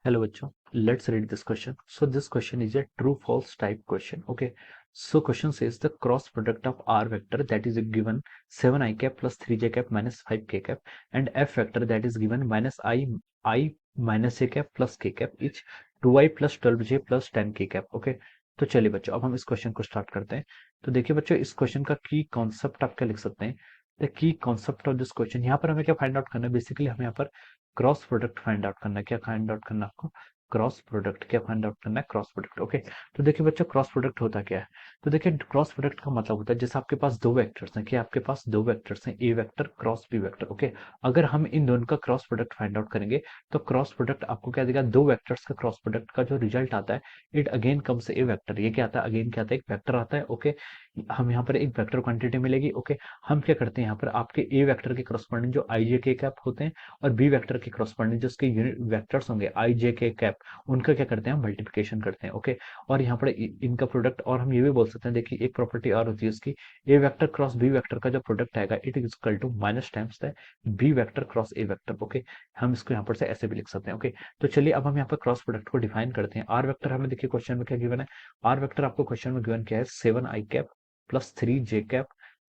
Hello bachcho, let's read this question. So this question is a true false type question. Okay. So question says the cross product of R vector that is given 7 I cap plus 3 j cap minus 5 k cap and F vector that is given minus I minus j cap plus k cap each 2i plus 12j plus 10 k cap. Okay. तो चलिए बच्चों अब हम इस question को start करते हैं। तो देखिए बच्चों इस क्वेश्चन का की कॉन्सेप्ट आप क्या लिख सकते हैं। The key concept of this question, यहाँ पर हमें क्या फाइंड आउट करना है, बेसिकली हमें यहाँ पर क्रॉस प्रोडक्ट फाइंड आउट करना है। क्या फाइंड आउट करना है आपको? Cross product. क्या फाइंड आउट करना है? Cross product. ओके। तो देखिए बच्चों क्रॉस प्रोडक्ट होता क्या है। तो देखिए क्रॉस प्रोडक्ट का मतलब होता है जैसे आपके पास दो वेक्टर्स हैं, कि आपके पास दो वेक्टर्स हैं, a vector cross B vector. Okay. अगर हम इन दोनों का क्रॉस प्रोडक्ट फाइंड आउट करेंगे तो क्रॉस प्रोडक्ट आपको क्या देगा, दो वेक्टर्स का क्रॉस प्रोडक्ट का जो रिजल्ट आता है it again comes A vector. ये क्या आता है, अगेन क्या आता है, एक वेक्टर आता है। ओके। हम यहाँ पर एक वेक्टर क्वांटिटी मिलेगी। ओके। हम क्या करते हैं यहाँ पर आपके ए वेक्टर के करस्पॉन्डिंग जो आई जे के कैप होते हैं और बी वेक्टर के करस्पॉन्डिंग जो उसके यूनिट वेक्टर्स होंगे आई जे के कैप, उनका क्या करते हैं हम मल्टीप्लिकेशन करते हैं। ओके। और यहाँ पर इनका प्रोडक्ट, और हम ये भी बोल सकते हैं, देखिए एक प्रॉपर्टी और होती है उसकी, A vector cross B vector का जो प्रोडक्ट आएगा it is equal to minus times the B vector cross A vector. Okay. हम इसको यहाँ पर से ऐसे भी लिख सकते हैं। ओके। तो चलिए अब हम यहाँ पर क्रॉस प्रोडक्ट को डिफाइन करते हैं। आर वेक्टर हमें देखिए क्वेश्चन में क्या गिवन है, आर वेक्टर आपको क्वेश्चन में गिवन क्या है, 7 i cap plus 3 j cap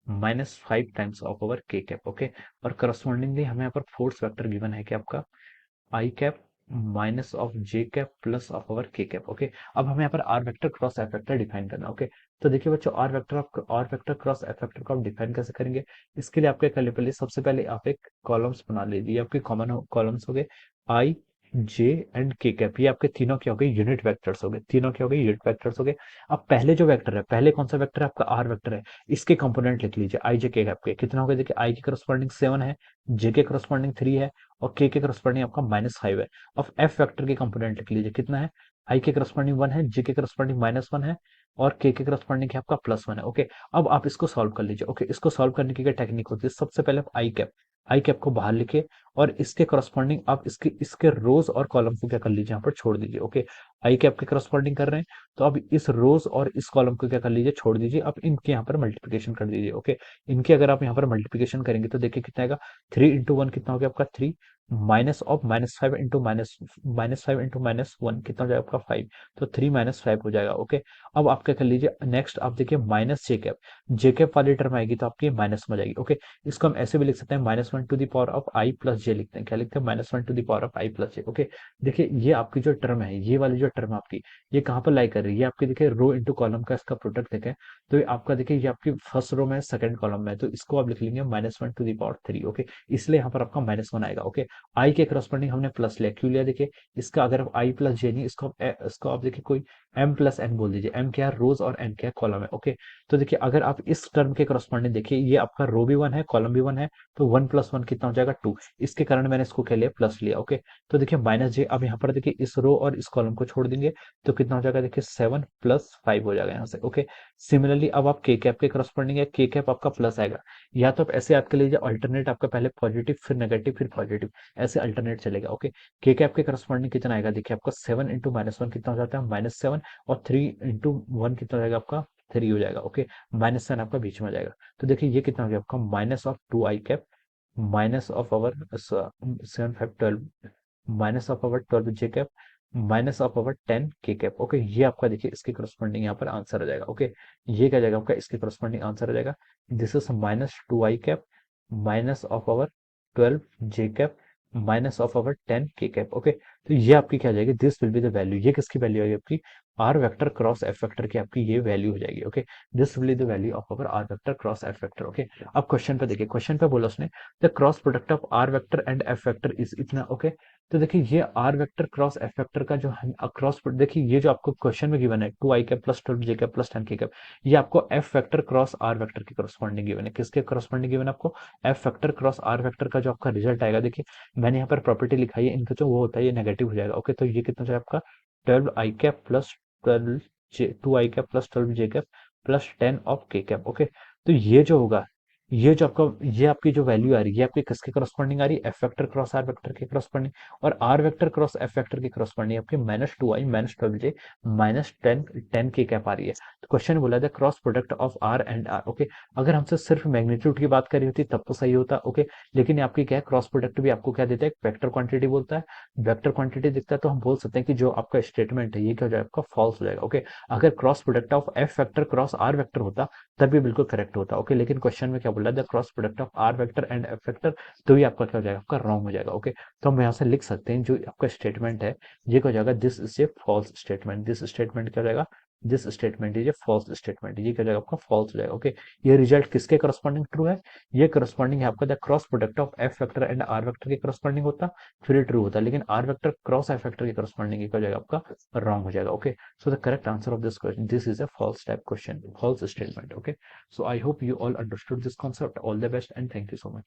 minus 5 times of over k cap. Okay. और करस्पॉन्डिंगली हमें यहाँ पर फोर्स वेक्टर गिवन है कि आपका i cap minus of j cap plus of over k cap. Okay. अब हमें यहाँ पर r vector cross F vector define करना। ओके। तो देखिए बच्चों r vector cross F vector को आप डिफाइन कैसे करेंगे, इसके लिए आपके करने पहले सबसे पहले आप एक कॉलम्स बना लीजिए। आपके कॉमन कॉलम्स हो गए आई जे एंड के कैप, ये आपके तीनों क्या हो गए, यूनिट वेक्टर्स हो गए। तीनों क्या हो गए, यूनिट वेक्टर्स हो गए। अब पहले जो वेक्टर है, पहले कौन सा वेक्टर है आपका, आर वेक्टर है, इसके कंपोनेंट लिख लीजिए आई जे के कैप के। कितना हो गया, देखिए आई के करस्पॉन्डिंग 7 है, जे के करस्पॉन्डिंग 3 है और के करस्पॉन्डिंग आपका -5 है। अब एफ वेक्टर के कंपोनेंट लिख लीजिए, कितना है, आई के करस्पॉन्डिंग 1 है, जे के करस्पॉन्डिंग -1 है और के करस्पॉन्डिंग है आपका +1 है। ओके। अब आप इसको सॉल्व कर लीजिए। ओके। इसको सॉल्व करने की क्या टेक्निक होती है, सबसे पहले आप आई कैप को बाहर लिखिए और इसके करस्पॉन्डिंग आप इसके रोज और कॉलम को क्या कर लीजिए, यहाँ पर छोड़ दीजिए। ओके। आई कैप के करस्पॉन्डिंग कर रहे हैं तो अब इस रोज और इस कॉलम को क्या कर लीजिए, छोड़ दीजिए। अब इनके यहाँ पर मल्टीप्लिकेशन कर दीजिए। ओके। इनके अगर आप यहाँ पर मल्टीप्लिकेशन करेंगे तो देखिए कितना आएगा, 3 × 1 कितना हो गया आपका 3, माइनस ऑफ -5 इंटू -5 इंटू -1 कितना हो जाएगा आपका 5, तो 3 -5 हो जाएगा। ओके। अब आप क्या कर लीजिए, नेक्स्ट आप देखिए माइनस जे कैप वाली टर्म आएगी तो आपकी माइनस में जाएगी। ओके। इसको हम ऐसे भी लिख सकते हैं, -1 to the power of i plus j लिखते हैं। क्या लिखते हैं, -1 to the power of i plus j. Okay. देखिए ये आपकी जो टर्म है, ये वाली जो टर्म आपकी, ये कहाँ पर लाई कर रही है, ये आपकी देखिए रो इंटू कॉलम का इसका प्रोडक्ट देखें तो ये आपका देखिए ये आपकी फर्स्ट रो में सेकंड कॉलम में है, तो इसको आप लिख लेंगे -1 टू द पावर 3। ओके। इसलिए यहाँ पर आपका -1 आएगा। ओके। आई के करस्पॉन्डिंग हमने प्लस लिया, क्यों लिया, देखिए इसका अगर आप आई प्लस जे नहीं, इसको आप देखिए कोई एम प्लस एन बोल दीजिए। एम क्या है, रोज और एन क्या है, कॉलम है। ओके। तो देखिए अगर आप इस टर्म के करस्पॉन्डिंग देखिए, ये आपका रो भी 1 है, कॉलम भी 1 है, तो 1 + 1 कितना हो जाएगा 2। इसके कारण मैंने इसको क्या लिया, प्लस लिया। ओके। तो देखिए माइनस जे, अब यहाँ पर देखिए इस रो और इस कॉलम को छोड़ देंगे तो कितना हो जाएगा, देखिए 7 + 5 हो जाएगा यहाँ से। ओके। सिमिलरली अब आप के कैप के करस्पॉन्डिंग है, के कैप आपका प्लस आएगा, या तो आप ऐसे याद कर लीजिए अल्टरनेट आपका पहले पॉजिटिव फिर नेगेटिव फिर पॉजिटिव, ऐसे अल्टरनेट चलेगा। ओके। के कैप के करस्पॉन्डिंग कितना आएगा, देखिए आपका 7 इंटू -1 कितना हो जाता है, -7 और 3 इंटू 1 कितना हो जाएगा आपका 3 हो जाएगा। ओके। -7 आपका बीच में आ जाएगा। तो देखिए ये कितना हो गया आपका, minus of 2 I cap minus of our 7 5 12 minus of our 12 J cap minus of our 10 K cap. Okay. ये आपका देखिए इसके करस्पॉन्डिंग यहाँ पर आंसर आ जाएगा। ओके। ये क्या जाएगा आपका, इसके करस्पॉन्डिंग आंसर आ जाएगा, this is -2 I cap minus of our 12 J cap minus of our 10 K cap. Okay. तो ये आपकी क्या आ जाएगी, this will be the value, ये किसकी वैल्यू आएगी आपकी, R vector cross F vector की आपकी ये वैल्यू हो जाएगी। Okay. This will be the value of our R vector cross F vector. Okay. अब क्वेश्चन पे देखिए, क्वेश्चन पे बोला उसने the cross product of R vector and F vector is इतना। ओके। तो देखिए ये R vector cross F vector का जो क्रॉस, देखिए ये जो आपको क्वेश्चन में गिवन है 2 आई कैप प्लस 12 जे कैप प्लस 10 के कैप, ये आपको F vector cross R vector के करस्पॉन्डिंग गिवन है। किसके करस्पॉन्डिंग गिवन है आपको, F vector cross R vector का जो आपका रिजल्ट आएगा, देखिए मैंने यहाँ पर प्रॉपर्टी लिखाई है, इनका जो वो होता है ये नेगेटिव हो जाएगा। ओके। तो ये कितना हो जाएगा आपका 12 i cap plus 12 j 2 I cap plus 12 J cap plus 10 of k cap. Okay. तो ये जो होगा ये जो आपका ये आपकी जो वैल्यू आ रही है ये आपके किसके करस्पॉन्डिंग आ रही है, F vector cross R vector के करस्पॉन्डिंग, और R vector cross F vector के करस्पॉन्डिंग आपके -2i -12j -10 10 के कैप आ रही है। तो क्वेश्चन बोला था cross product of R and R. Okay, अगर हमसे सिर्फ मैग्नीट्यूड की बात करी होती तब तो सही होता। ओके, लेकिन आपकी क्या है, क्रॉस प्रोडक्ट भी आपको क्या देता है, वेक्टर क्वांटिटी बोलता है। वेक्टर क्वांटिटी दिखता है तो हम बोल सकते हैं कि जो आपका स्टेटमेंट है ये क्या हो जाएगा, आपका फॉल्स हो जाएगा। ओके, अगर cross product of F vector cross R vector होता तब भी बिल्कुल करेक्ट होता। ओके, लेकिन क्वेश्चन में क्या बोल रहा है, the cross product of R vector and F vector, तो ये आपका क्या हो जाएगा, आपका रॉन्ग हो जाएगा। ओके, तो हम यहाँ से लिख सकते हैं जो आपका स्टेटमेंट है ये क्या हो जाएगा, this is a false statement. This statement क्या हो जाएगा, this statement is a false statement, ये क्या हो जाएगा, आपका फॉल्स हो जाएगा। ओके, ये रिजल्ट किसके करस्पॉन्डिंग ट्रू है, ये करस्पॉन्डिंग है आपका the cross product of F vector and R vector के करस्पॉन्डिंग होता, फिर ये ट्रू होता, लेकिन R vector cross F vector के करस्पॉन्डिंग क्या हो जाएगा, आपका रॉन्ग हो जाएगा। Okay, so the correct answer of this question, this is a false type question, false statement. Okay, so I hope you all understood this concept. All the best and thank you so much.